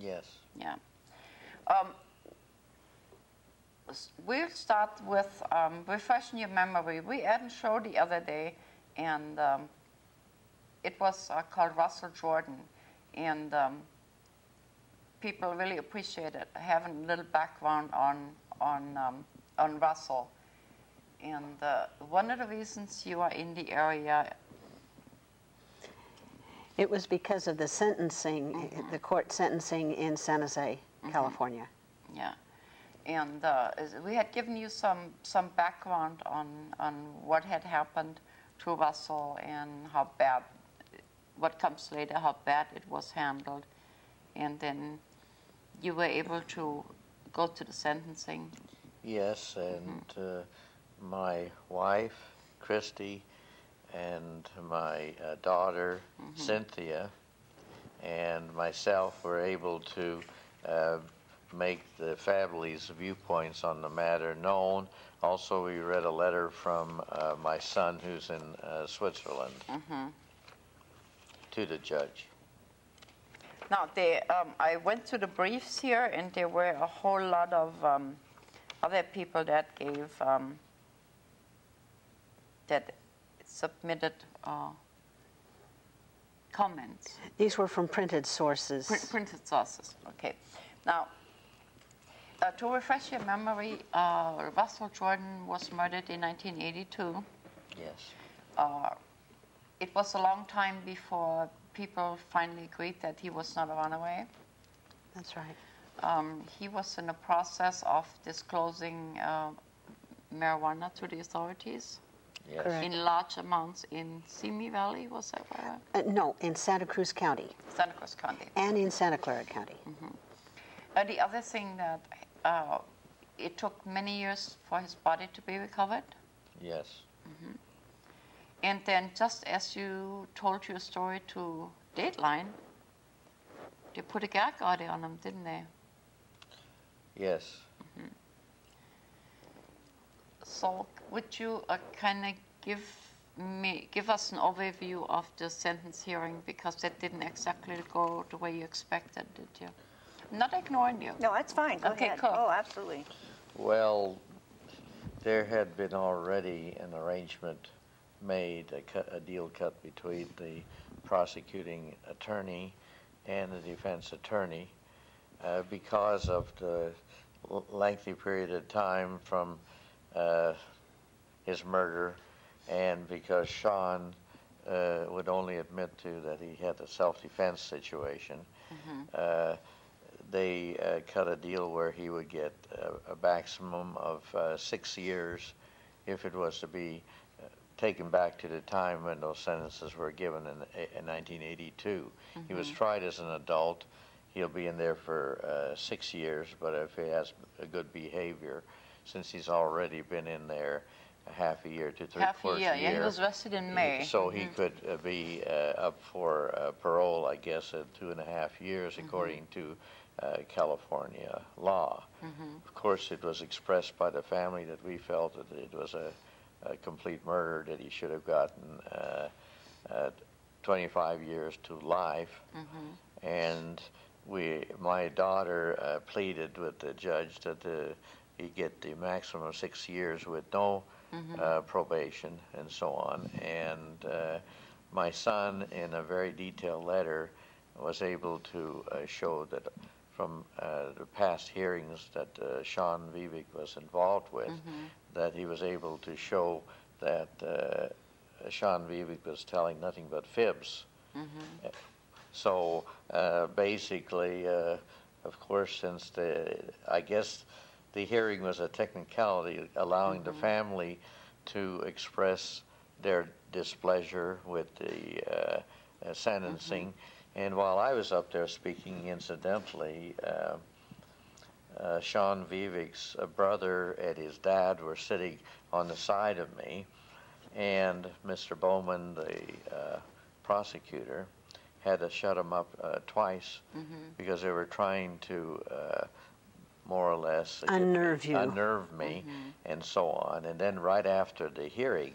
Yes. Yeah. Um, we'll start with refreshing your memory. We had a show the other day, and it was called Russell Jordan, and people really appreciated having a little background on Russell. And one of the reasons you are in the area. It was because of the sentencing, the court sentencing in San Jose, California. Yeah, and we had given you some background on what had happened to Russell and how bad, what comes later, how bad it was handled, and then you were able to go to the sentencing. Yes, and my wife, Christy, and my daughter, Cynthia, and myself were able to make the family's viewpoints on the matter known. Also, we read a letter from my son, who's in Switzerland, to the judge. Now, I went to the briefs here, and there were a whole lot of other people that gave, that submitted comments. These were from printed sources. Printed sources, okay. Now, to refresh your memory, Russell Jordan was murdered in 1982. Yes. It was a long time before people finally agreed that he was not a runaway. That's right. He was in the process of disclosing marijuana to the authorities. Yes. Correct. In large amounts in Simi Valley, was that right? No, in Santa Cruz County. Santa Cruz County. And in Santa Clara County. The other thing that it took many years for his body to be recovered. Yes. And then just as you told your story to Dateline, they put a gag order on him, didn't they? Yes. So would you kind of give us an overview of the sentence hearing, because that didn't exactly go the way you expected, did you? I'm not ignoring you. No, that's fine. Go ahead. Cool. Oh, absolutely. Well, there had been already an arrangement made, a deal cut between the prosecuting attorney and the defense attorney because of the lengthy period of time from his murder, and because Sean would only admit to that he had a self-defense situation. They cut a deal where he would get a maximum of 6 years if it was to be taken back to the time when those sentences were given in 1982. He was tried as an adult. He'll be in there for 6 years, but if he has a good behavior, since he's already been in there a half a year to three-quarters a year. Yeah, he was arrested in May. So he could be up for parole, I guess, at 2.5 years, according to California law. Of course, it was expressed by the family that we felt that it was a complete murder, that he should have gotten 25 years to life. And my daughter pleaded with the judge that he get the maximum of 6 years with no probation and so on. And my son, in a very detailed letter, was able to show that from the past hearings that Sean Vivek was involved with, that he was able to show that Sean Vivek was telling nothing but fibs. So basically, of course, since I guess the hearing was a technicality, allowing the family to express their displeasure with the sentencing. And while I was up there speaking, incidentally, Sean Vivek's brother and his dad were sitting on the side of me, and Mr. Bowman, the prosecutor, had to shut him up twice because they were trying to more or less unnerve me and so on. And then right after the hearing,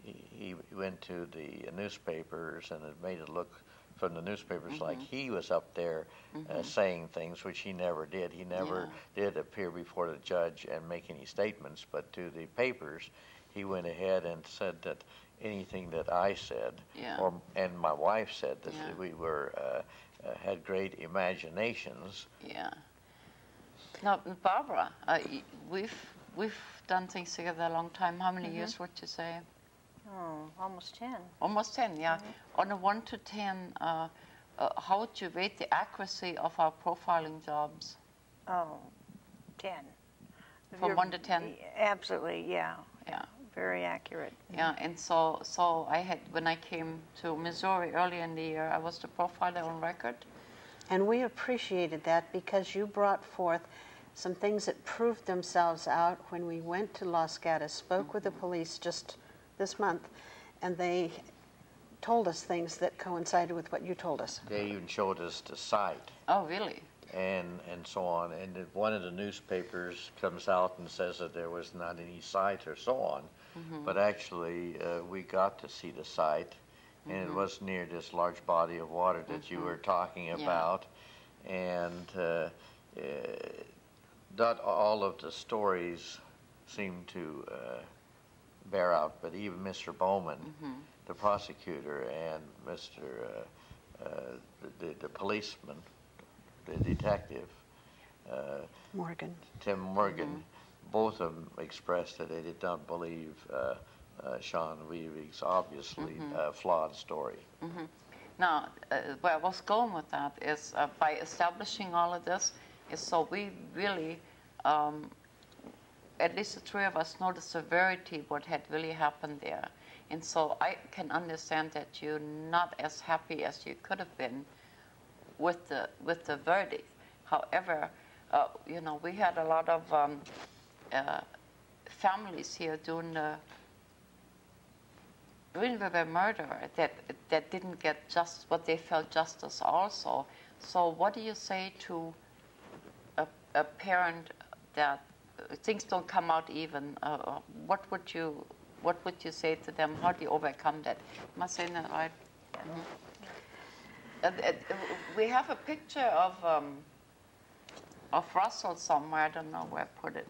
he went to the newspapers and it made it look from the newspapers like he was up there saying things which he never did. He never did appear before the judge and make any statements, but to the papers, he went ahead and said that anything that I said, and my wife said, that we were had great imaginations. Yeah. Now, Barbara, we've done things together a long time. How many years would you say? Oh, almost 10. Almost 10, yeah. On a 1 to 10, how would you rate the accuracy of our profiling jobs? Oh, 10. From 1 to 10? Absolutely, yeah. Yeah. Very accurate. Yeah, and so I had, when I came to Missouri early in the year, I was the profiler on record. And we appreciated that because you brought forth some things that proved themselves out when we went to Los Gatos, spoke with the police just this month, and they told us things that coincided with what you told us. They even showed us the site. Oh, really? And so on. And if one of the newspapers comes out and says that there was not any site or so on. But actually, we got to see the site, and it was near this large body of water that you were talking about. And not all of the stories seem to bear out, but even Mr. Bowman, the prosecutor, and the policeman, the detective, Morgan. Tim Morgan, both of them expressed that they did not believe Sean Weaving's obviously flawed story. Now, where I was going with that is by establishing all of this, is so we really, at least the three of us, know the severity of what had really happened there. And so I can understand that you're not as happy as you could have been with the verdict. However, you know, we had a lot of families here doing the murder that didn't get just what they felt justice also. So what do you say to a parent that things don't come out even? What would you say to them? How do you overcome that? Am I saying that right? We have a picture of Russell somewhere. I don't know where I put it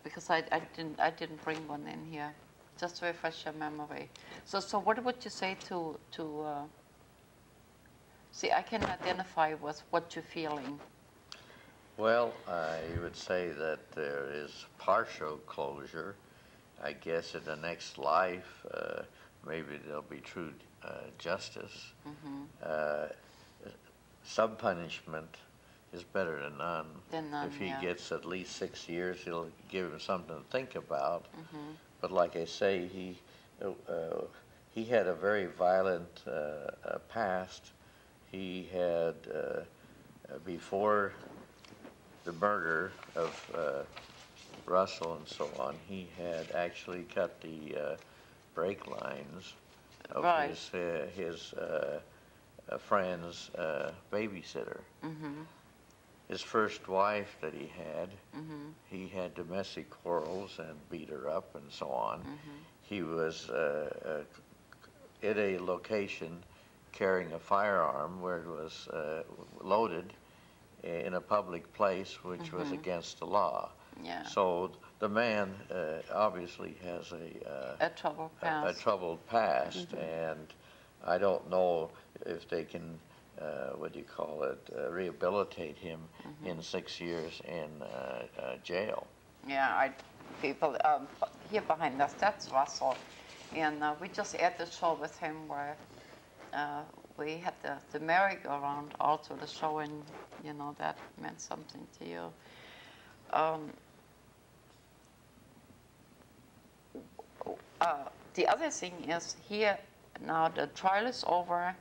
because I didn't bring one in here. Just to refresh your memory. So what would you say to see? I can identify with what you're feeling. Well, I would say that there is partial closure. I guess in the next life, maybe there'll be true justice. Some punishment is better than none. If he gets at least 6 years, it'll give him something to think about. But like I say, he had a very violent past. He had, before the murder of Russell and so on, he had actually cut the brake lines of his friend's babysitter. His first wife that he had domestic quarrels and beat her up and so on. He was at a location carrying a firearm where it was loaded in a public place, which was against the law. Yeah. So the man obviously has a troubled past. A troubled past, and I don't know if they can, what do you call it, rehabilitate him in 6 years in jail. Yeah, people here behind us, that's Russell. And we just had the show with him where we had the merry-go-round all through the show, and, you know, that meant something to you. The other thing is here, now the trial is over.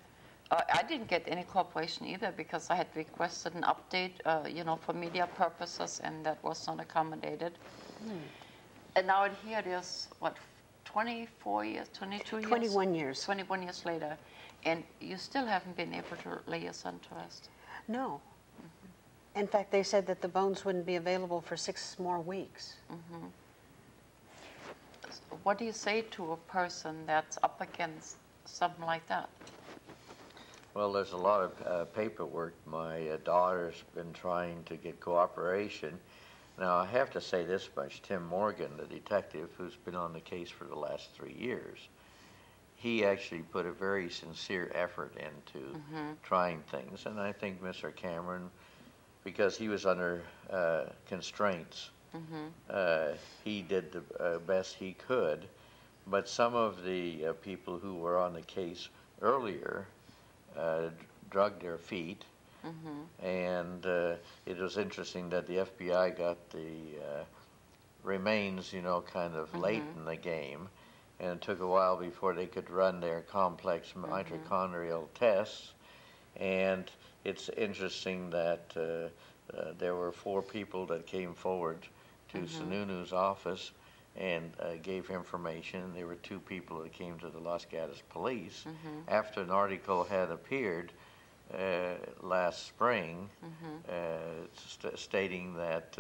I didn't get any cooperation either because I had requested an update, you know, for media purposes, and that was not accommodated. And now here it is, what, 24 years, 22 years? 21 years. 21 years later. And you still haven't been able to lay your son to rest? No. In fact, they said that the bones wouldn't be available for 6 more weeks. What do you say to a person that's up against something like that? Well, there's a lot of paperwork. My daughter's been trying to get cooperation. Now, I have to say this much. Tim Morgan, the detective who's been on the case for the last 3 years, he actually put a very sincere effort into trying things. And I think Mr. Cameron, because he was under constraints, he did the best he could. But some of the people who were on the case earlier drugged their feet. And it was interesting that the FBI got the remains, you know, kind of late in the game. And it took a while before they could run their complex mitochondrial tests. And it's interesting that there were 4 people that came forward to Sununu's office and gave information. There were 2 people that came to the Los Gatos police. After an article had appeared last spring stating that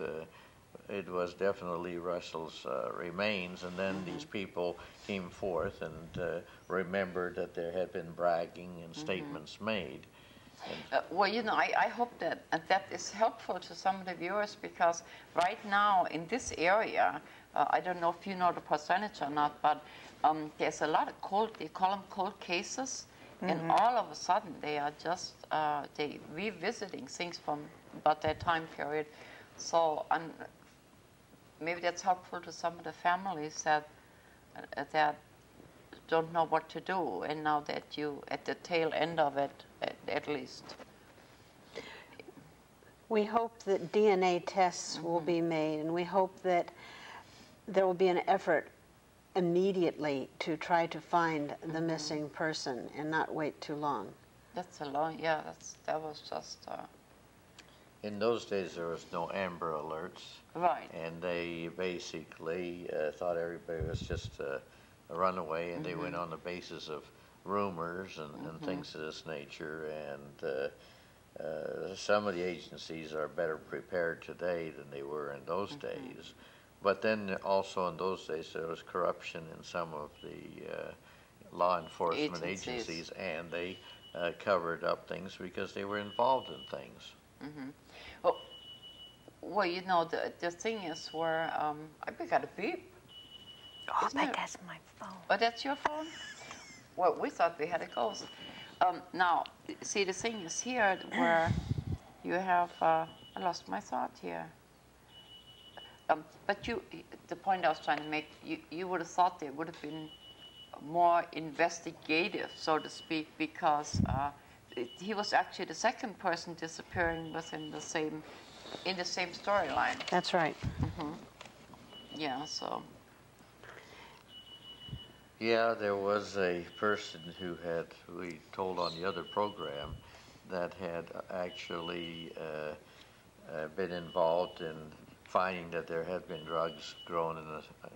it was definitely Russell's remains, and then these people came forth and remembered that there had been bragging and statements made. Well, you know, I hope that that is helpful to some of the viewers, because right now in this area, I don't know if you know the percentage or not, but there's a lot of they call them cold cases, and all of a sudden they are just they revisiting things from about that time period. So maybe that's helpful to some of the families that don't know what to do, and now that you at the tail end of it, at least. We hope that DNA tests will be made, and we hope that there will be an effort immediately to try to find the missing person and not wait too long. That's a long, yeah, that was just... In those days, there was no Amber Alerts. Right. And they basically thought everybody was just a runaway, and they went on the basis of rumors and things of this nature. And some of the agencies are better prepared today than they were in those days. But then also in those days, there was corruption in some of the law enforcement agencies, and they covered up things because they were involved in things. Well, you know, the thing is where, I got a beep. Oh, but that's my phone. Oh, that's your phone? Well, we thought we had a ghost. Now, see, the thing is here where you have, I lost my thought here. But the point I was trying to make, you would have thought there would have been more investigative, so to speak, because he was actually the second person disappearing within the same storyline. That's right. Yeah, so. Yeah, there was a person who we told on the other program, that had actually been involved in finding that there had been drugs grown in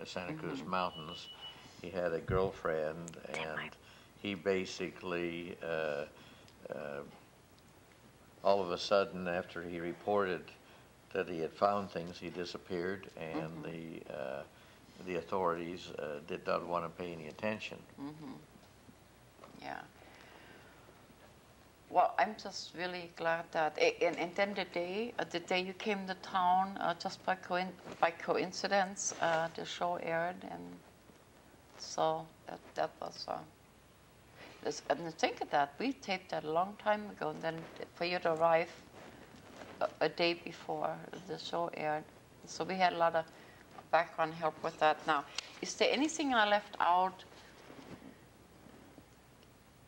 the Santa Cruz Mountains. He had a girlfriend, and he basically, all of a sudden, after he reported that he had found things, he disappeared, and the authorities did not want to pay any attention. Yeah. Well, I'm just really glad that, and then the day you came to town, just by coincidence, the show aired, and so that was. And think of that, we taped that a long time ago, and then for you to arrive a day before the show aired, so we had a lot of background help with that. Now, is there anything I left out?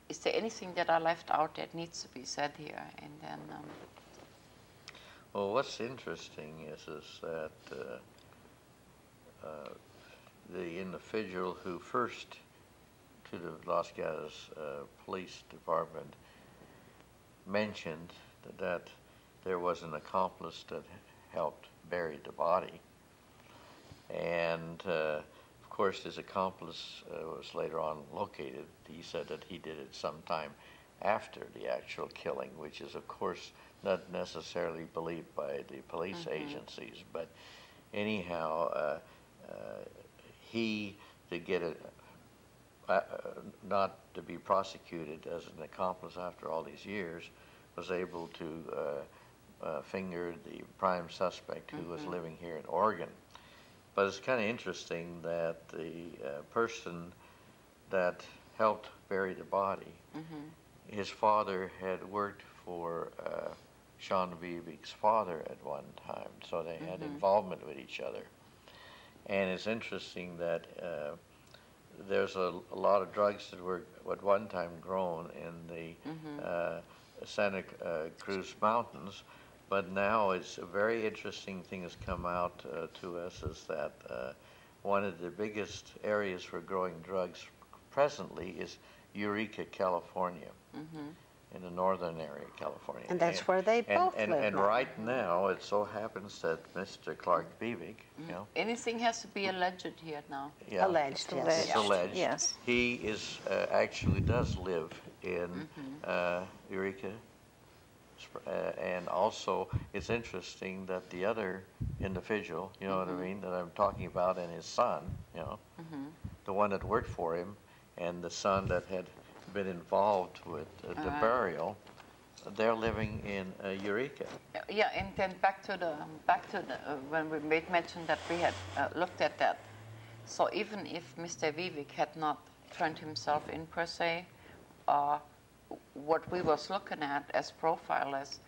Is there anything that I left out that needs to be said here? And then. Well, what's interesting is that the individual who first, to the Los Gatos Police Department, mentioned that there was an accomplice that helped bury the body. And of course, his accomplice was later on located. He said that he did it sometime after the actual killing, which is, of course, not necessarily believed by the police agencies. But anyhow, he did get not to be prosecuted as an accomplice after all these years, was able to finger the prime suspect who was living here in Oregon. But it's kind of interesting that the person that helped bury the body, his father had worked for Sean Vivek's father at one time, so they had involvement with each other. And it's interesting that there's a lot of drugs that were at one time grown in the Santa Cruz Mountains, but now it's a very interesting thing has come out to us is that one of the biggest areas for growing drugs presently is Eureka, California, in the northern area of California. And that's where they both live And now. right now, it so happens that Mr. Clark Vivek, you know, Anything has to be alleged here now. yeah, Alleged, yes. Alleged. it's alleged. Yes. He is actually does live in Eureka, and also it's interesting that the other individual, you know what I mean, that I'm talking about, and his son, you know, the one that worked for him, and the son that had been involved with the burial, they're living in Eureka. Yeah, and then back to the when we made mention that we had looked at that. So even if Mr. Vivek had not turned himself in per se, what we was looking at as profilers,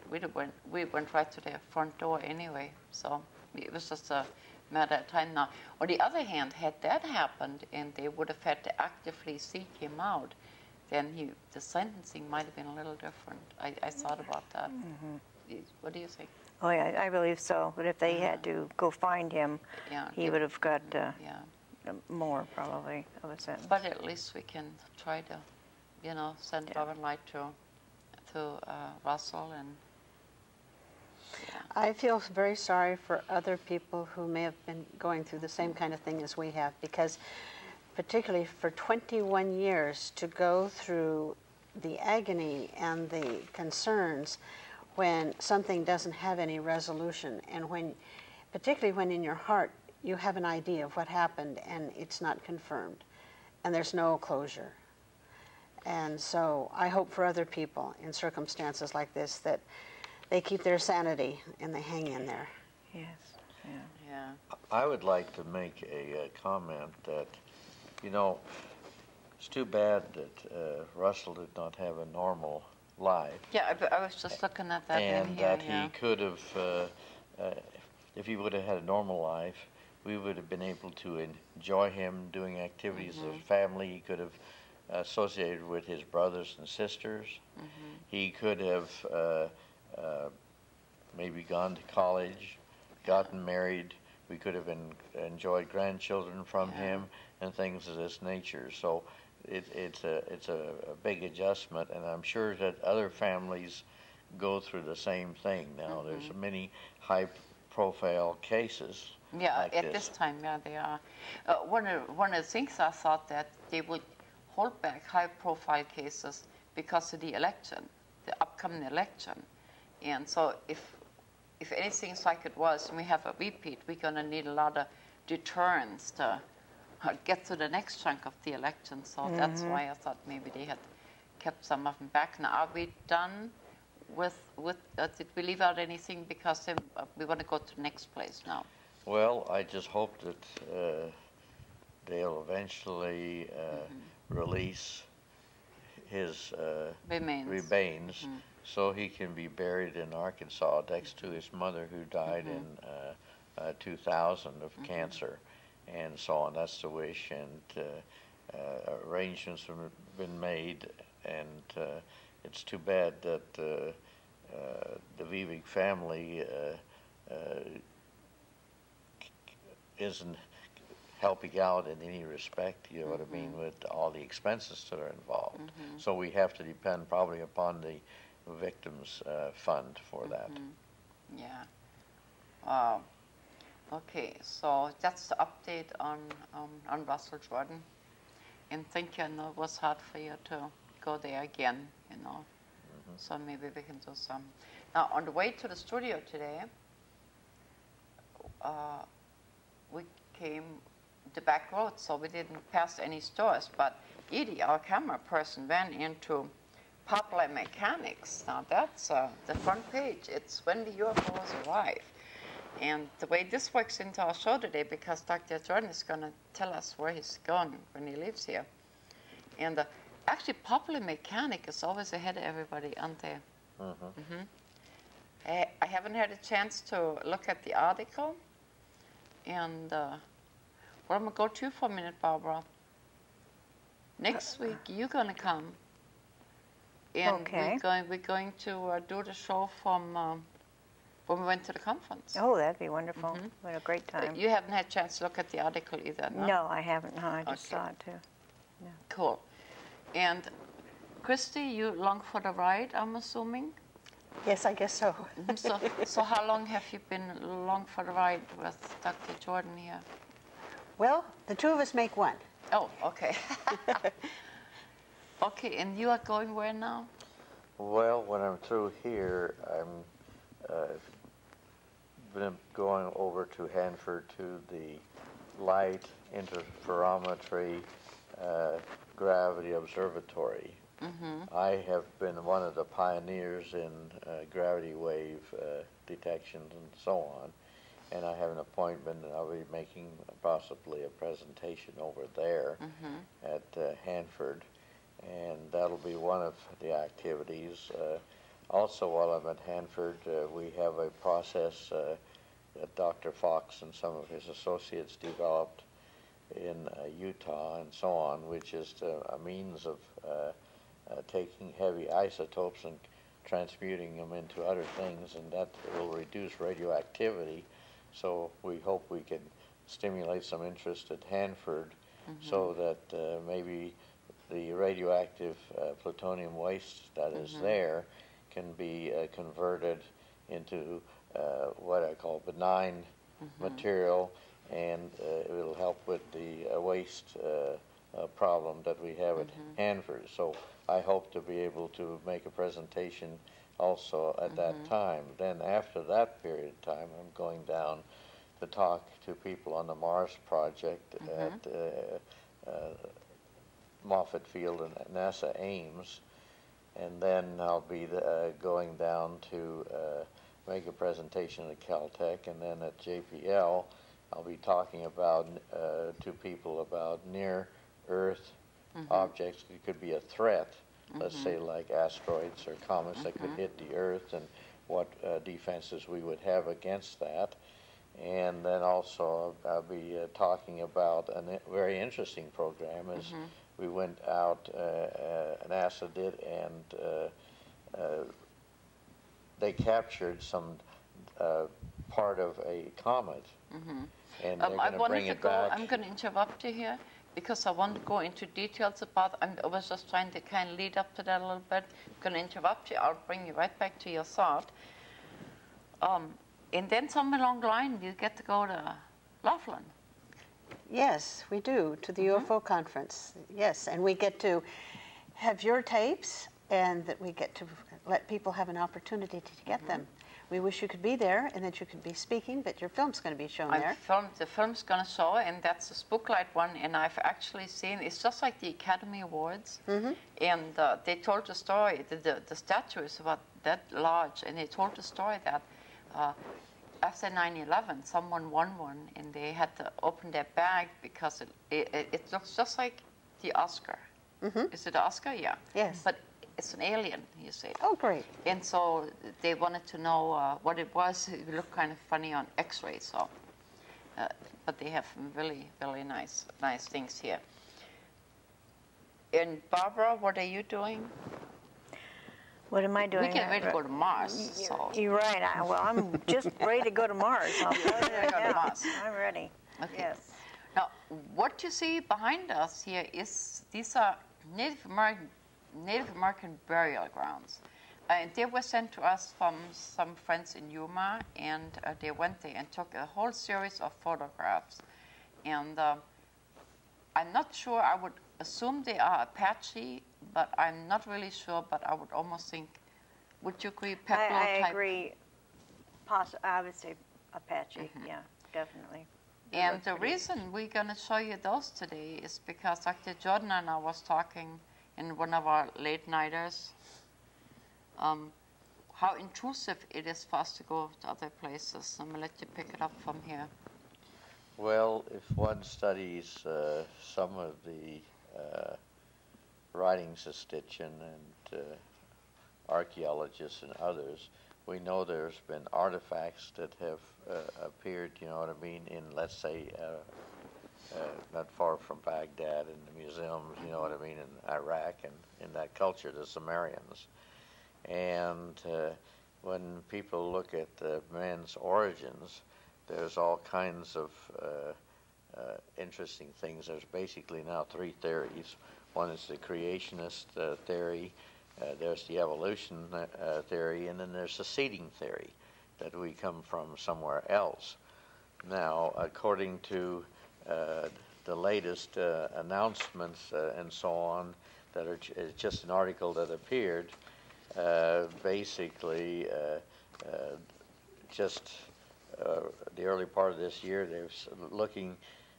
we went right to their front door anyway. So it was just a matter of time now. On the other hand, had that happened and they would have had to actively seek him out, then the sentencing might have been a little different. I thought about that. What do you think? Oh, yeah, I believe so. But if they had to go find him, Yeah, he would have got Yeah, more, probably, of a sentence. but at least we can try to, send love and light to Russell and. I feel very sorry for other people who may have been going through the same kind of thing as we have, because particularly for 21 years to go through the agony and the concerns when something doesn't have any resolution, and particularly when in your heart you have an idea of what happened and it's not confirmed and there's no closure. And so I hope for other people in circumstances like this that they keep their sanity and they hang in there. Yes, yeah. Yeah. I would like to make a comment that, it's too bad that Russell did not have a normal life. Yeah, I was just looking at that in And here. that he could have, if he would have had a normal life, we would have been able to enjoy him doing activities of family. He could have associated with his brothers and sisters. He could have maybe gone to college, gotten married. We could have enjoyed grandchildren from him and things of this nature. So it's a big adjustment, and I'm sure that other families go through the same thing now. There's many high-profile cases. Yeah, like at this time, yeah, they are. One of the things I thought that they would hold back high-profile cases because of the election, the upcoming election, and so if anything's like it was, and we have a repeat, we're going to need a lot of deterrence to get to the next chunk of the election. So that's why I thought maybe they had kept some of them back. Now, are we done with did we leave out anything? Because we want to go to the next place now. Well, I just hope that they'll eventually release his remains so he can be buried in Arkansas next to his mother, who died in 2000 of cancer, and so on. That's the wish, and arrangements have been made, and it's too bad that the Vivek family isn't helping out in any respect, you know what I mean, with all the expenses that are involved. So we have to depend probably upon the victims fund for that. Yeah. Okay, so that's the update on Russell Jordan. And thank you. I know it was hard for you to go there again, So maybe we can do some. Now, on the way to the studio today, we came the back road, so we didn't pass any stores. But Edie, our camera person, went into Poplar Mechanics. Now that's the front page. It's when the UFOs arrive. And the way this works into our show today, because Dr. Jordan is going to tell us where he's going when he leaves here. And actually, Popular Mechanic is always ahead of everybody, aren't they? I haven't had a chance to look at the article. And well, I'm going to go to you for a minute, Barbara. Next week, you're going to come. And Okay. we're going to do the show from when we went to the conference. Oh, that'd be wonderful. What a great time. You haven't had a chance to look at the article either, no? No, I haven't. No, I just Okay. saw it too. Cool. And Christy, you long for the ride, I'm assuming? Yes, I guess so. So how long have you been along for the ride with Dr. Jordan here? Well, the two of us make one. Oh, okay. Okay, and you are going where now? Well, when I'm through here, I'm been going over to Hanford to the Light Interferometry Gravity Observatory. I have been one of the pioneers in gravity wave detections and so on, and I have an appointment, and I'll be making possibly a presentation over there at Hanford, and that'll be one of the activities. Also, while I'm at Hanford, we have a process that Dr. Fox and some of his associates developed in Utah and so on, which is a means of taking heavy isotopes and transmuting them into other things, and that will reduce radioactivity. So we hope we can stimulate some interest at Hanford so that maybe the radioactive plutonium waste that is there can be converted into what I call benign material, and it will help with the waste problem that we have at Hanford. So I hope to be able to make a presentation also at that time. Then after that period of time, I'm going down to talk to people on the Mars project at Moffett Field and NASA Ames, and then I'll be going down to make a presentation at Caltech, and then at JPL I'll be talking about to people about near-Earth objects. It could be a threat, let's say like asteroids or comets that could hit the Earth, and what defenses we would have against that. And then also I'll be talking about a very interesting program is we went out, NASA did, and they captured some part of a comet, and they're going to bring it back. I'm going to interrupt you here because I want to go into details about. I was just trying to kind of lead up to that a little bit. I'm going to interrupt you. I'll bring you right back to your thought. And then somewhere along the line, you get to go to Laughlin. Yes, we do, to the UFO conference. Yes, and we get to have your tapes, and that we get to let people have an opportunity to get them. We wish you could be there and that you could be speaking, but your film's going to be shown there. The film's going to show, and that's the Spooklight one, and I've actually seen, it's just like the Academy Awards, and they told the story, the statue is about that large, and they told the story that after 9/11, someone won one, and they had to open their bag because it looks just like the Oscar. Is it Oscar? Yeah. Yes. But it's an alien, you say. Oh, great. And so they wanted to know what it was. It looked kind of funny on X-ray, so. But they have really, really nice things here. And Barbara, what are you doing? What am I doing? We get ready to go to Mars, so. You're right. Well, I'm just ready to go to Mars. I'll tell you Ready to go to right now. Mars. I'm ready. Okay. Yes. Now, what you see behind us here is these are Native American burial grounds. And they were sent to us from some friends in Yuma, and they went there and took a whole series of photographs. And I'm not sure, I would assume they are Apache, but I'm not really sure, but I would almost think, would you agree, Peplo I type? agree. I would say Apache. Yeah, definitely. And the reason we're going to show you those today is because Dr. Jordan and I was talking in one of our late nighters how intrusive it is for us to go to other places. I'm going to let you pick it up from here. Well, if one studies some of the writings of Stitchin and archaeologists and others, we know there's been artifacts that have appeared, you know what I mean, in, let's say, not far from Baghdad, in the museums, you know what I mean, in Iraq and in that culture, the Sumerians. And when people look at man's origins, there's all kinds of interesting things. There's basically now three theories. One is the creationist theory, there's the evolution theory, and then there's the seeding theory, that we come from somewhere else. Now, according to the latest announcements and so on, that are just an article that appeared, basically just the early part of this year, they're looking,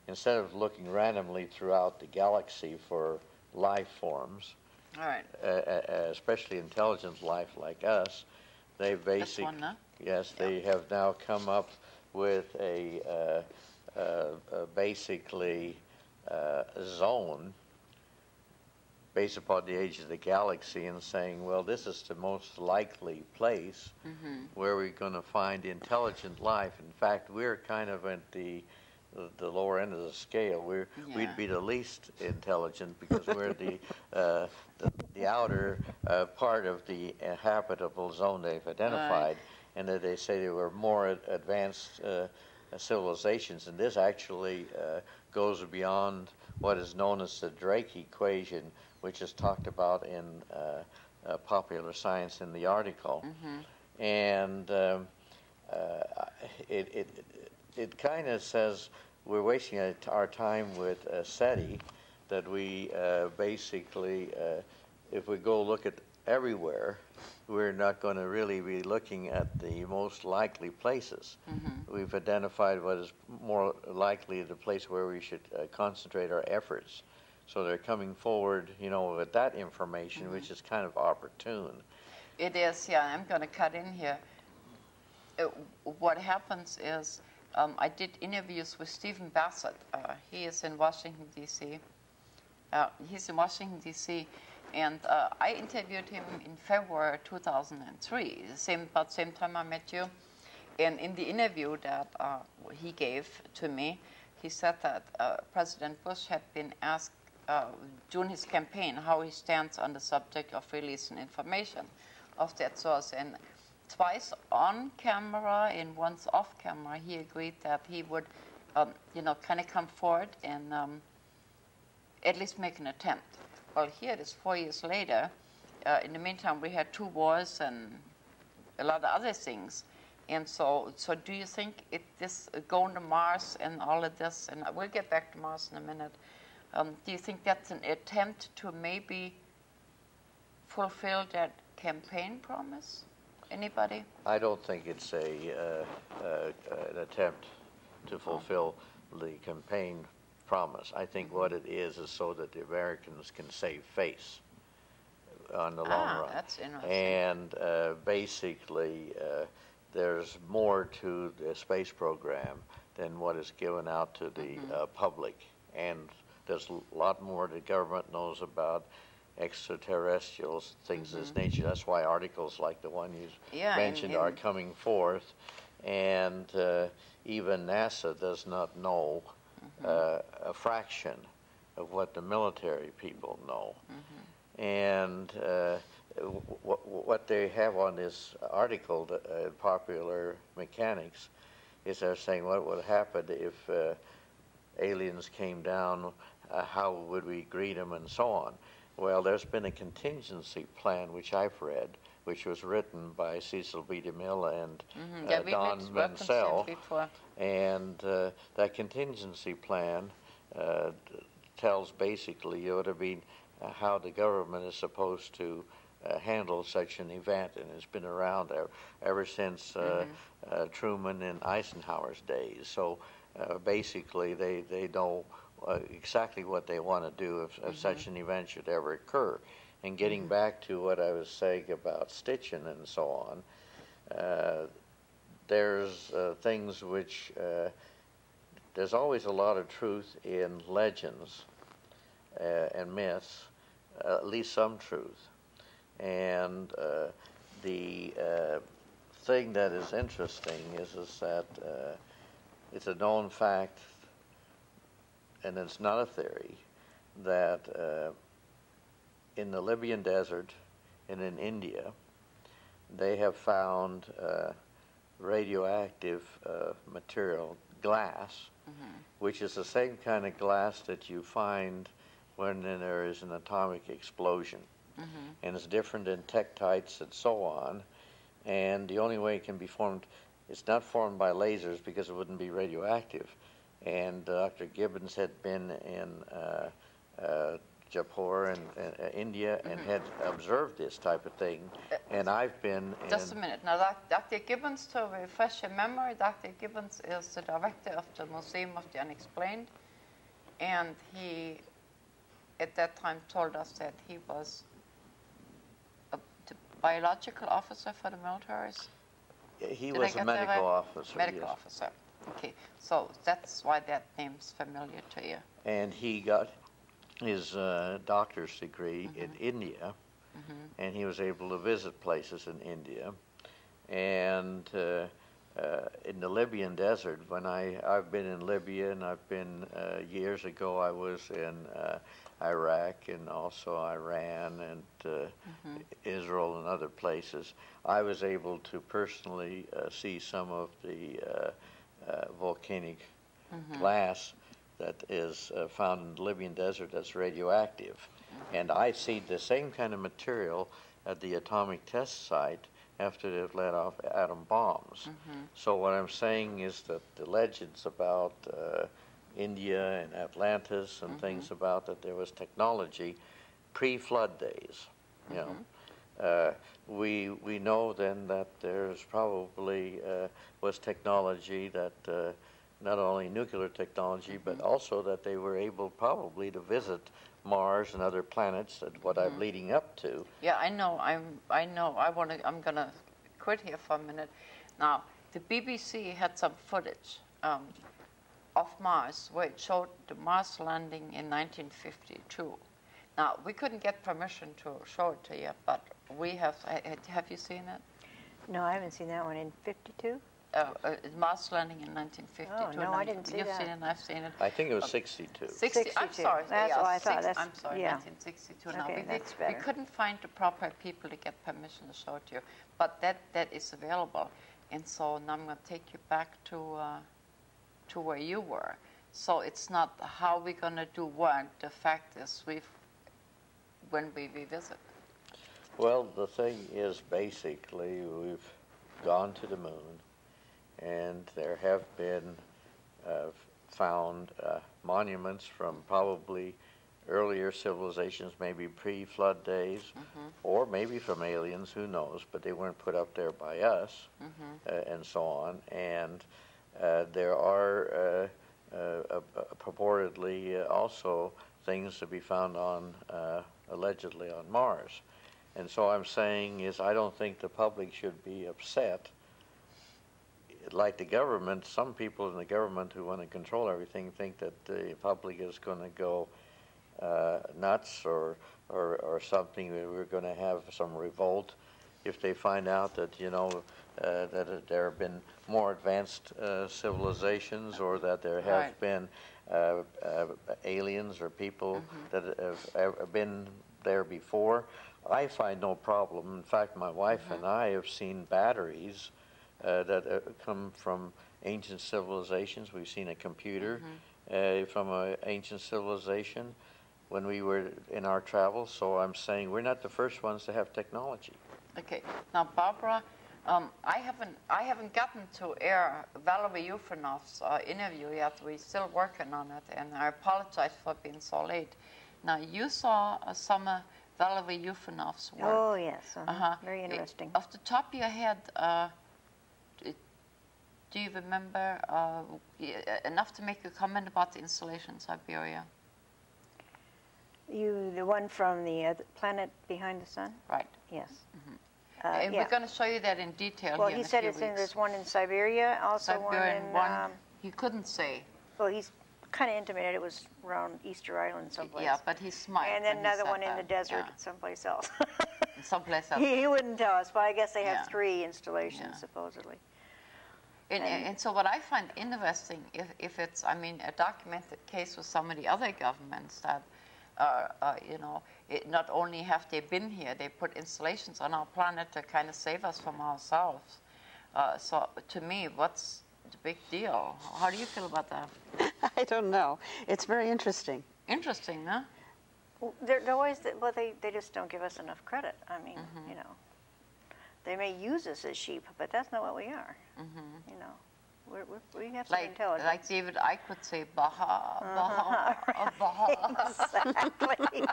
instead of looking randomly throughout the galaxy for life forms, All right. especially intelligent life like us, they basically, yes, they have now come up with a basically zone based upon the age of the galaxy, and saying, well, this is the most likely place where we're going to find intelligent life. In fact, we're kind of at the lower end of the scale. We'd be the least intelligent because we're the outer part of the habitable zone they've identified, and that they say there were more advanced civilizations, and this actually goes beyond what is known as the Drake equation, which is talked about in Popular Science in the article. And it kind of says we're wasting our time with SETI, that we basically, if we go look at everywhere, we're not going to really be looking at the most likely places. We've identified what is more likely the place where we should concentrate our efforts. So they're coming forward, you know, with that information, which is kind of opportune. It is, yeah. I'm going to cut in here. What happens is, I did interviews with Stephen Bassett. He is in Washington, D.C. He's in Washington, D.C., and I interviewed him in February 2003, about the same time I met you. And in the interview that he gave to me, he said that President Bush had been asked during his campaign how he stands on the subject of releasing information of that source. And twice on camera and once off camera, he agreed that he would, you know, kind of come forward and at least make an attempt. Well, here it is 4 years later. In the meantime, we had 2 wars and a lot of other things. And so do you think this going to Mars and all of this, and we'll get back to Mars in a minute, do you think that's an attempt to maybe fulfill that campaign promise? Anybody? I don't think it's an attempt to fulfill the campaign promise. I think what it is so that the Americans can save face on the long run. That's interesting. And basically, there's more to the space program than what is given out to the public. And there's a lot more the government knows about extraterrestrials, things of this nature. That's why articles like the one you mentioned are coming forth. And even NASA does not know a fraction of what the military people know. And what they have on this article, Popular Mechanics, is they're saying what would happen if aliens came down, how would we greet them, and so on. Well, there's been a contingency plan, which I've read, which was written by Cecil B. DeMille and Don Mansell. And that contingency plan tells basically, you know what I mean, how the government is supposed to handle such an event, and it's been around ever since Truman and Eisenhower's days. So basically they know exactly what they want to do if such an event should ever occur. And getting back to what I was saying about Stitchen and so on, there's things which there's always a lot of truth in legends and myths, at least some truth. And the thing that is interesting is that it's a known fact, and it's not a theory, that in the Libyan desert and in India, they have found radioactive material, glass, which is the same kind of glass that you find when there is an atomic explosion. And it's different in tektites and so on. And the only way it can be formed, it's not formed by lasers because it wouldn't be radioactive. And Dr. Gibbons had been in Jaipur and India and had observed this type of thing. And I've been in... Just a minute. Now, Dr. Gibbons, to refresh your memory, Dr. Gibbons is the director of the Museum of the Unexplained. And he, at that time, told us that he was a biological officer for the militaries. He was a medical officer. Medical yes. officer. Okay, so that's why that name's familiar to you. And he got his doctor's degree in India, and he was able to visit places in India. And in the Libyan desert, when I've been in Libya, and I've been years ago, I was in Iraq and also Iran and Israel and other places. I was able to personally see some of the volcanic glass that is found in the Libyan desert that's radioactive. And I see the same kind of material at the atomic test site after they've let off atom bombs. So what I'm saying is that the legends about India and Atlantis and things about that there was technology pre-flood days, you know. We know then that there's probably was technology that not only nuclear technology, but also that they were able probably to visit Mars and other planets. That what I'm leading up to. Yeah, I know. I'm gonna quit here for a minute. Now, the BBC had some footage of Mars where it showed the Mars landing in 1952. Now, we couldn't get permission to show it to you, but we have. Have you seen it? No, I haven't seen that one. In 52? Mars landing in 1952. Oh, no, I didn't see You've that. seen it, and I've seen it. I think it was 62. 60, I'm 62. sorry. That's yeah, what I thought. I'm sorry, yeah. 1962. Now, Okay, that's we better. couldn't find the proper people to get permission to show it to you, but that is available. And so now I'm going to take you back to where you were. So it's not how we're going to do work. The fact is when we revisit. Well, the thing is basically we've gone to the moon, and there have been found monuments from probably earlier civilizations, maybe pre-flood days, or maybe from aliens, who knows, but they weren't put up there by us, and so on. And there are purportedly also things to be found on, allegedly on Mars. And so I'm saying is I don't think the public should be upset. Like the government, some people in the government who want to control everything think that the public is going to go nuts or something, that we're going to have some revolt if they find out that, you know, that there have been more advanced civilizations, or that there have been aliens or people that have been there before. I find no problem. In fact, my wife and I have seen batteries that come from ancient civilizations. We've seen a computer from an ancient civilization when we were in our travels. So I'm saying we're not the first ones to have technology. Okay. Now, Barbara, I haven't gotten to air Valerie Ufanov's interview yet. We're still working on it, and I apologize for being so late. Now, you saw some Valerie Ufanov's work. Oh, yes. Very interesting. Off the top of your head, Do you remember enough to make a comment about the installation in Siberia? The one from the planet behind the sun? Right. Yes. And yeah. we're going to show you that in detail Well, here he in a said few it's in, weeks. there's one in Siberia, also Siberia and one one, he couldn't say. well, he's kind of intimated it was around Easter Island someplace. Yeah, but he's smart. And then when he another said one in the that. desert Yeah. someplace else. Someplace else. He wouldn't tell us, but I guess they have Yeah. 3 installations, Yeah. supposedly. And so what I find interesting, if it's, I mean, a documented case with some of the other governments that, you know, not only have they been here, they put installations on our planet to kind of save us from ourselves. So to me, what's the big deal? How do you feel about that? I don't know. It's very interesting. Interesting, huh? Well, they're always, well, they just don't give us enough credit. I mean, you know, they may use us as sheep, but that's not what we are. You know, we have some intelligence. Like David, I could say Baha, Baha, Baha. Exactly.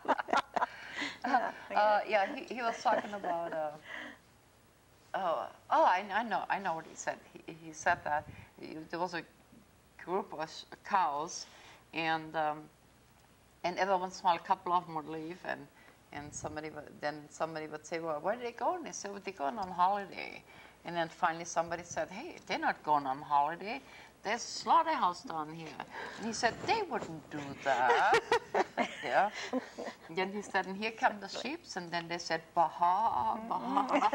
Yeah, he was talking about. I know what he said. He said that there was a group of cows, and every once in a while, a couple of them would leave, and somebody would say, well, where did they go? And they said, well, they're going on holiday. And then finally somebody said, hey, they're not going on holiday. There's a slaughterhouse down here. And he said, they wouldn't do that. Yeah. And then he said, and here come the sheep. And then they said, Baha, Baha.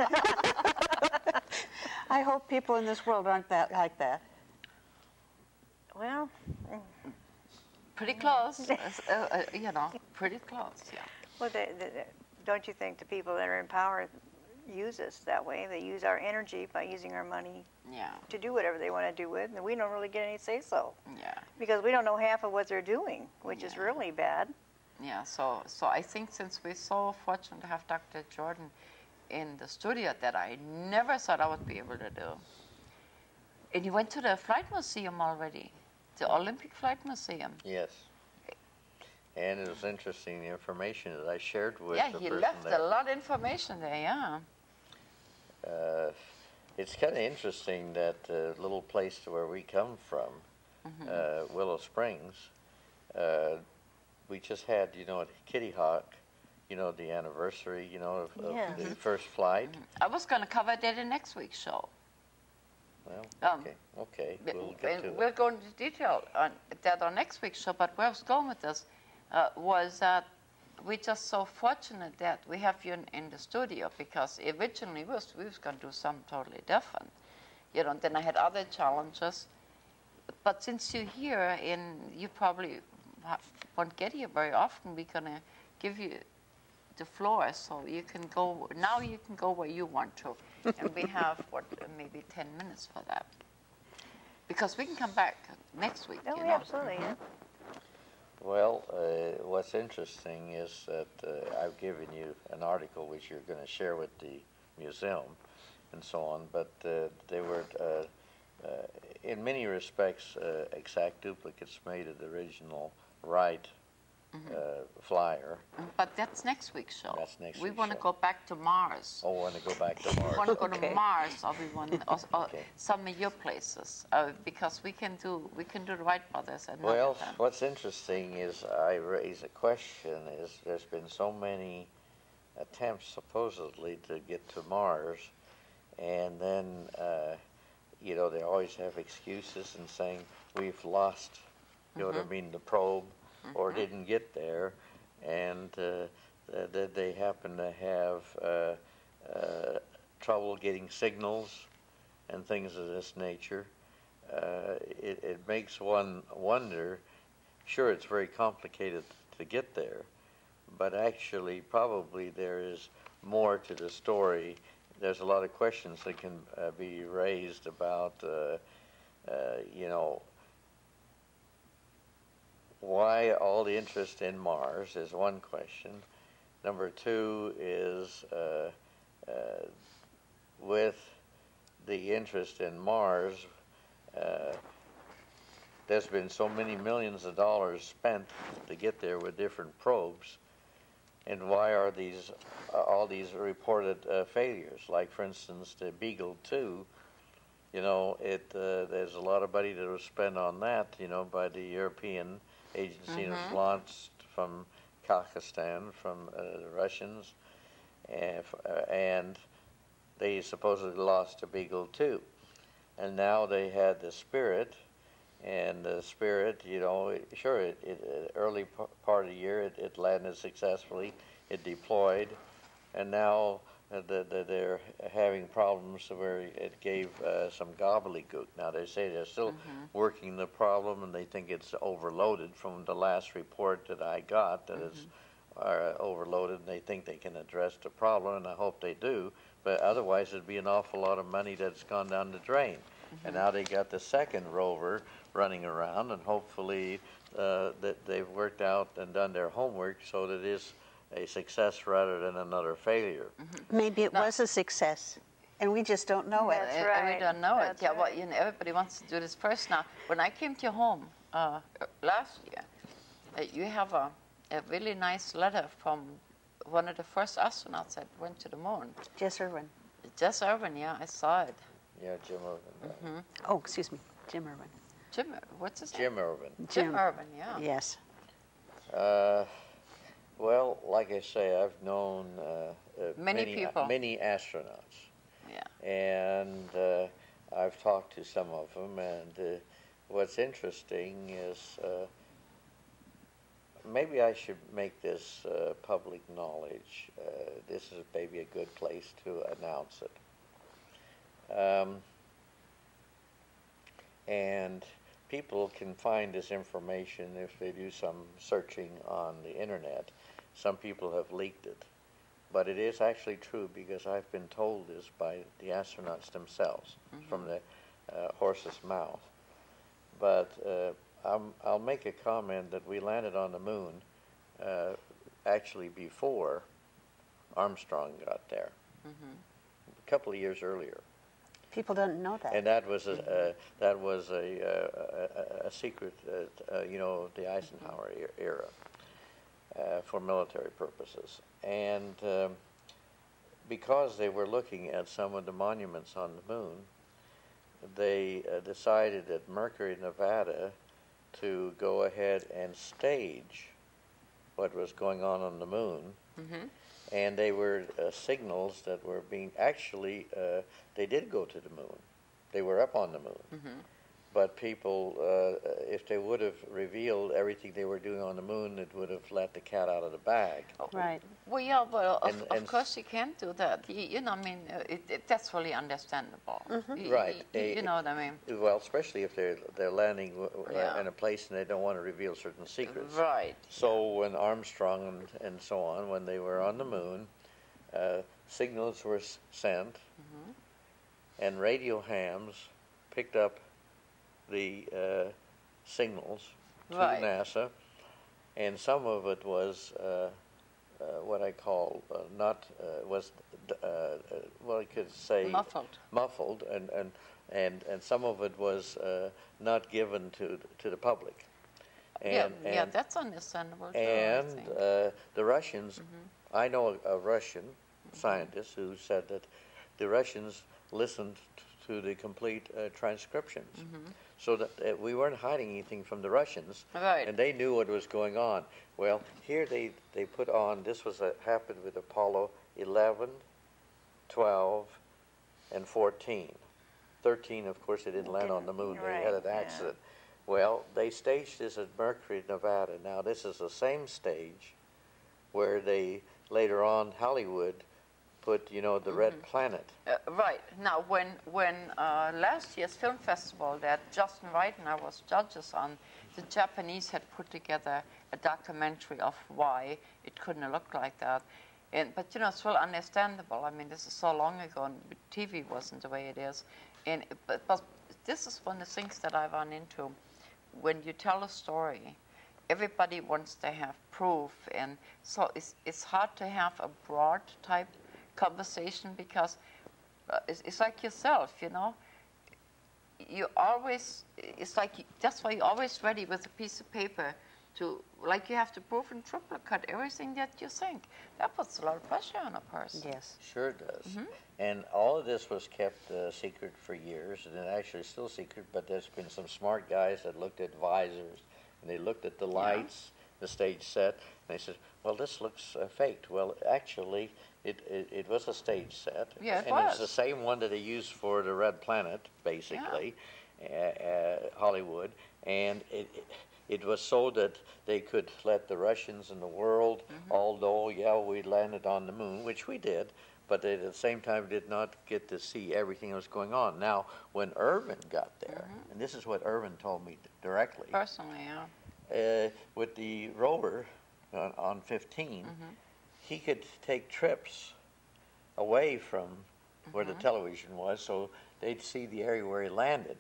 I hope people in this world aren't that like that. Well, Pretty close. You know, pretty close, yeah. well, don't you think the people that are in power use us that way? They use our energy by using our money Yeah, to do whatever they want to do with, and we don't really get any say-so yeah. because we don't know half of what they're doing, which is Yeah. really bad. Yeah, so I think since we're so fortunate to have Dr. Jordan in the studio that I never thought I would be able to do. And you went to the Flight Museum already, the Olympic Flight Museum. Yes. And it was interesting, the information that I shared with Yeah, the he person left that, a lot of information there, yeah. it's kind of interesting that little place where we come from, Willow Springs, we just had, you know, at Kitty Hawk, you know, the anniversary, you know, of Yes. the first flight. I was going to cover that in next week's show. Well, okay, we'll get And to we'll it. go into detail on that on next week's show, but where I was going with this was that we're just so fortunate that we have you in the studio, because originally we was going to do something totally different. You know, then I had other challenges. But since you're here and you probably won't get here very often, we're going to give you the floor so you can go, now you can go where you want to. And we have, maybe 10 minutes for that. Because we can come back next week, Oh, you yeah, know. absolutely, yeah. Well, what's interesting is that I've given you an article which you're going to share with the museum and so on, but they were, in many respects, exact duplicates made of the original Wright flyer. But that's next week's show. That's next We week's want to show. go back to Mars. Oh, I want to go back to We Mars. want to go Okay. to Mars, or we want Okay. some of your places, because we can do the Wright brothers and not Well, them. what's interesting is I raise a question is there's been so many attempts supposedly to get to Mars, and then, you know, they always have excuses and saying we've lost, you know what I mean, the probe, or didn't get there, and that they happen to have trouble getting signals and things of this nature. It makes one wonder. Sure, it's very complicated to get there, but actually probably there is more to the story. There's a lot of questions that can be raised about, you know, why all the interest in Mars is one question. Number two is with the interest in Mars, there's been so many millions of dollars spent to get there with different probes, and why are these all these reported failures? Like, for instance, the Beagle 2 you know, there's a lot of money that was spent on that, you know, by the European agency. And it was launched from Kazakhstan, from the Russians, and they supposedly lost a Beagle too. And now they had the Spirit, and the Spirit, you know, sure, early part of the year it landed successfully, it deployed, and now they're having problems where it gave some gobbledygook. Now they say they're still working the problem, and they think it's overloaded from the last report that I got, that it's overloaded, and they think they can address the problem, and I hope they do. But otherwise, it'd be an awful lot of money that's gone down the drain. And now they got the second rover running around, and hopefully that they've worked out and done their homework so that it is a success rather than another failure. Maybe it was a success, and we just don't know it. That's right. We don't know it. That's Yeah, well, right. you know, everybody wants to do this first now. When I came to your home last year, you have a really nice letter from one of the first astronauts that went to the moon. Jess Irwin. Jess Irwin, yeah, I saw it. Yeah, Jim Irvin. Oh, excuse me, Jim Irwin. Jim, what's his name? Jim Irvin. Jim Irwin, yeah. Yes. Well, like I say, I've known Many people. many astronauts, Yeah. and I've talked to some of them. And what's interesting is maybe I should make this public knowledge. This is maybe a good place to announce it. And people can find this information if they do some searching on the internet. Some people have leaked it, but it is actually true because I've been told this by the astronauts themselves from the horse's mouth. But I'll make a comment that we landed on the moon actually before Armstrong got there, a couple of years earlier. People don't know that. And that was a secret, you know, the Eisenhower era for military purposes. And because they were looking at some of the monuments on the moon, they decided at Mercury, Nevada, to go ahead and stage what was going on the moon. And they were signals that were being, actually, they did go to the moon. They were up on the moon. But people, if they would have revealed everything they were doing on the moon, it would have let the cat out of the bag. Right. Well, yeah, well, And of course you can't do that. You know, I mean, that's really understandable. Right. You know what I mean? Well, especially if they're landing Yeah. in a place and they don't want to reveal certain secrets. Right. So when Armstrong and so on, when they were on the moon, signals were sent, and radio hams picked up the signals to Right. NASA, and some of it was what I call was well, I could say Muffled. and some of it was not given to the public. And, yeah, that's understandable. Too, I and think. the Russians, I know a Russian scientist who said that the Russians listened to the complete transcriptions, so that we weren't hiding anything from the Russians, Right. and they knew what was going on. Well, here they put on, this was happened with Apollo 11, 12, and 14. 13, of course, they didn't land on the moon. They had an accident. Well, they staged this at Mercury, Nevada. Now, this is the same stage where they, later on, Hollywood put, you know, the Red Planet. Right. Now, when last year's film festival that Justin Wright and I was judges on, the Japanese had put together a documentary of why it couldn't look like that. But, you know, it's well understandable. I mean, this is so long ago, and TV wasn't the way it is. But this is one of the things that I run into. When you tell a story, everybody wants to have proof, and so it's hard to have a broad type conversation because it's like yourself, you know. You always, it's like that's why you're always ready with a piece of paper to, like you have to prove and triplicate everything that you think. That puts a lot of pressure on a person. Yes. Sure does. And all of this was kept secret for years, and it actually is still secret, but there's been some smart guys that looked at visors, and they looked at the lights, the stage set, and they said, well, this looks faked. Well, actually, it was a stage set. Yeah, it and was. it's the same one that they used for the Red Planet, basically, Hollywood, and it was so that they could let the Russians and the world, although, yeah, we landed on the moon, which we did, but they at the same time did not get to see everything that was going on. Now, when Irvin got there, and this is what Irvin told me directly, Personally, yeah. with the rover on 15, he could take trips away from where the television was, so they'd see the area where he landed.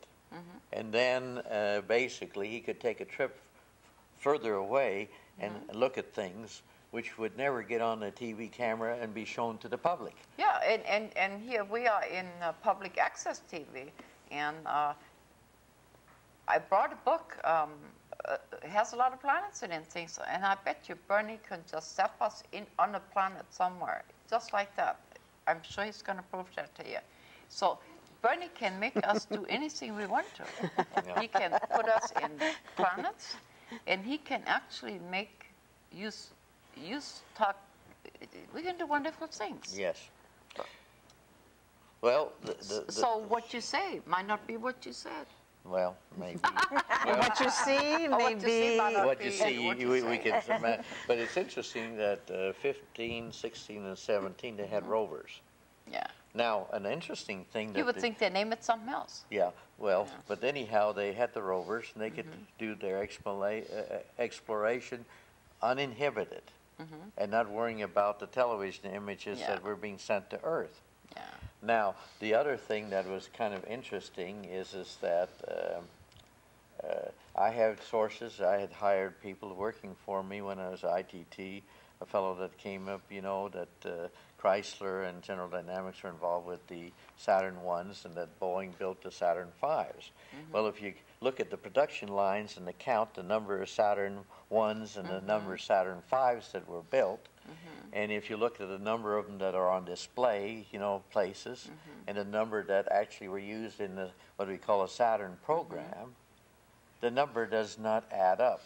And then basically he could take a trip further away and look at things which would never get on a TV camera and be shown to the public. Yeah, and here we are in public access TV, and I brought a book. It has a lot of planets in it and things, and I bet you Bernie can just zap us in on a planet somewhere, just like that. I'm sure he's going to prove that to you. So Bernie can make us do anything we want to. Yeah. He can put us in planets, and he can actually make use talk. We can do wonderful things. Yes. Well, So what you say might not be what you said. well, maybe. What you see, what you see maybe. might not What you be see, what you we say. can, but it's interesting that 15, 16, and 17, they had rovers. Yeah. Now, an interesting thing that You would the- think they name it something else. Yeah, well, but anyhow, they had the rovers, and they could do their exploration uninhibited, and not worrying about the television images Yeah. that were being sent to Earth. Yeah. Now, the other thing that was kind of interesting is that I had sources. I had hired people working for me when I was ITT, a fellow that came up, you know, that Chrysler and General Dynamics were involved with the Saturn ones, and that Boeing built the Saturn V's. Well, if you look at the production lines and count the number of Saturn ones and the number of Saturn V's that were built, and if you look at the number of them that are on display, you know, places, and the number that actually were used in the what we call a Saturn program, the number does not add up.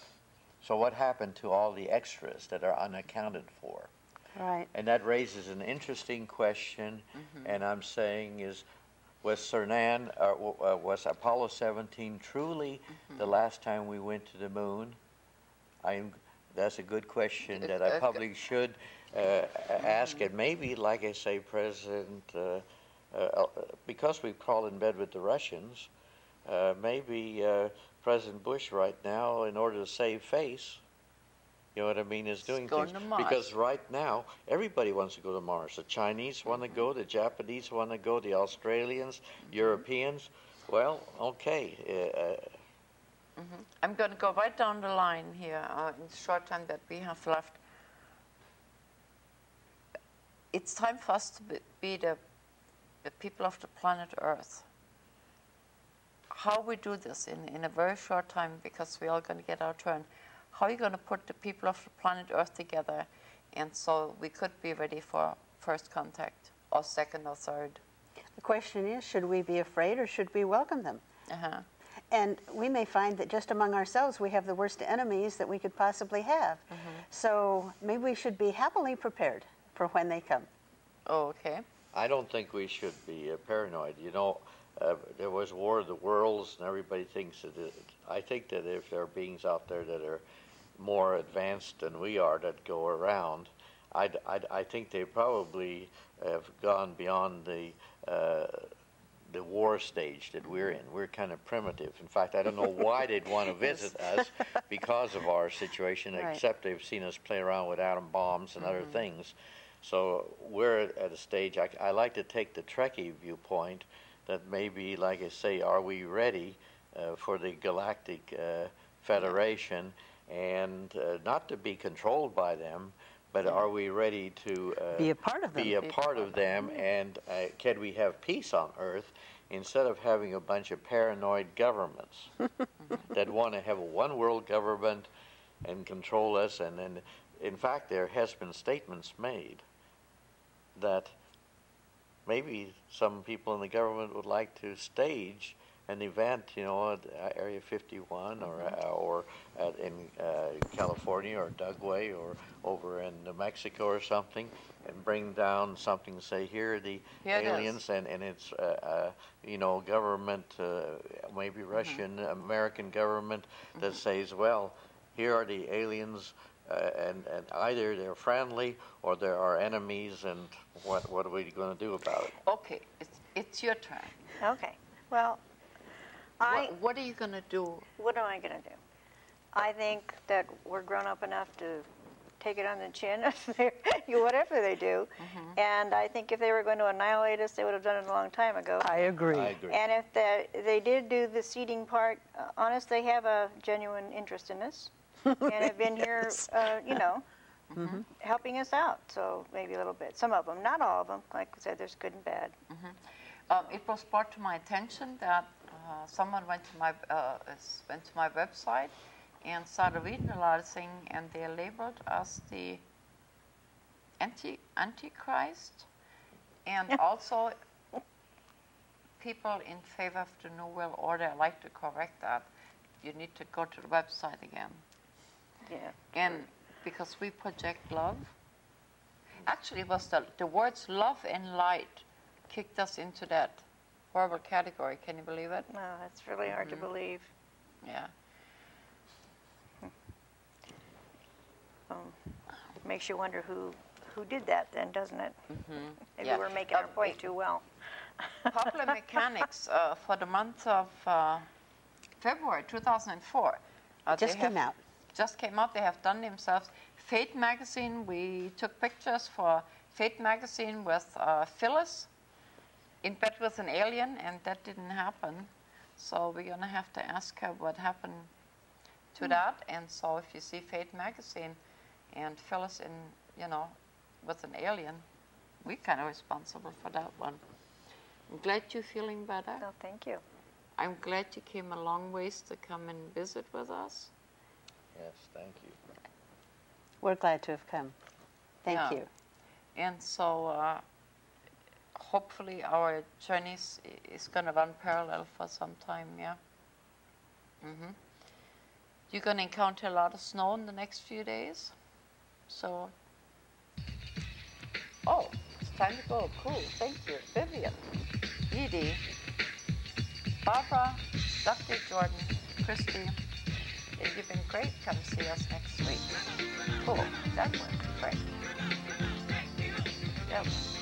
So what happened to all the extras that are unaccounted for? Right. And that raises an interesting question, and I'm saying was Cernan, was Apollo 17 truly the last time we went to the moon? That's a good question that I probably should ask, and maybe, like I say, President, because we crawl in bed with the Russians, maybe President Bush right now, in order to save face, you know what I mean, is doing going things. to Mars. Because right now, everybody wants to go to Mars. The Chinese want to go, the Japanese want to go, the Australians, Europeans. Well, okay. I'm going to go right down the line here in the short time that we have left. It's time for us to be the people of the planet Earth. How we do this in a very short time, because we're all going to get our turn. How are you going to put the people of the planet Earth together, and so we could be ready for first contact, or second or third? The question is, should we be afraid or should we welcome them? And we may find that just among ourselves we have the worst enemies that we could possibly have. So maybe we should be happily prepared for when they come. Oh, okay. I don't think we should be paranoid. You know, there was War of the Worlds, and everybody thinks that I think that if there are beings out there that are more advanced than we are that go around, I think they probably have gone beyond the war stage that we're in. We're kind of primitive. In fact, I don't know why they'd want to visit us because of our situation, Right. except they've seen us play around with atom bombs and other things. So we're at a stage, I like to take the Trekkie viewpoint that maybe, like I say, are we ready for the Galactic Federation, and not to be controlled by them, but are we ready to Be a part of them. be a part of them, and can we have peace on Earth instead of having a bunch of paranoid governments that want to have a one world government and control us. And then, in fact, there has been statements made that maybe some people in the government would like to stage an event, you know, at Area 51 or in California or Dugway or over in New Mexico or something, and bring down something, say, here are the aliens, and it's, you know, government, maybe Russian, American government that says, well, here are the aliens, and either they're friendly or they're our enemies, and what are we going to do about it? Okay, it's your turn. Okay. Well, What are you going to do? what am I going to do? I think that we're grown up enough to take it on the chin, whatever they do. And I think if they were going to annihilate us, they would have done it a long time ago. I agree. I agree. And if they did do the seeding part, honest, they have a genuine interest in us and have been here, you know, helping us out. So maybe a little bit. Some of them, not all of them. Like I said, there's good and bad. It was brought to my attention that someone went to my website and started reading a lot of things, and they labeled us the Antichrist, and also people in favor of the New World Order. I'd like to correct that. You need to go to the website again. Yeah. And because we project love. Actually, it was the words love and light kicked us into that horrible category. Can you believe it? No, that's really hard to believe. Yeah. Makes you wonder who did that then, doesn't it? Maybe Yeah. we're making our point too well. Popular Mechanics for the month of February 2004. Just came out. Just came out. They have done themselves. Fate magazine, we took pictures for Fate magazine with Phyllis in bed with an alien, and that didn't happen. So we're going to have to ask her what happened to that. And so if you see Fate magazine and Phyllis in, you know, with an alien, we're kind of responsible for that one. I'm glad you're feeling better. No, thank you. I'm glad you came a long ways to come and visit with us. Yes, thank you. We're glad to have come. Thank Yeah. you. And so hopefully our journey is going to run parallel for some time, yeah? You're going to encounter a lot of snow in the next few days. So, oh, it's time to go. Cool, thank you. Vivian, Edie, Barbara, Dr. Jordan, Christy, you've been great. Come see us next week. Cool, that went great. That went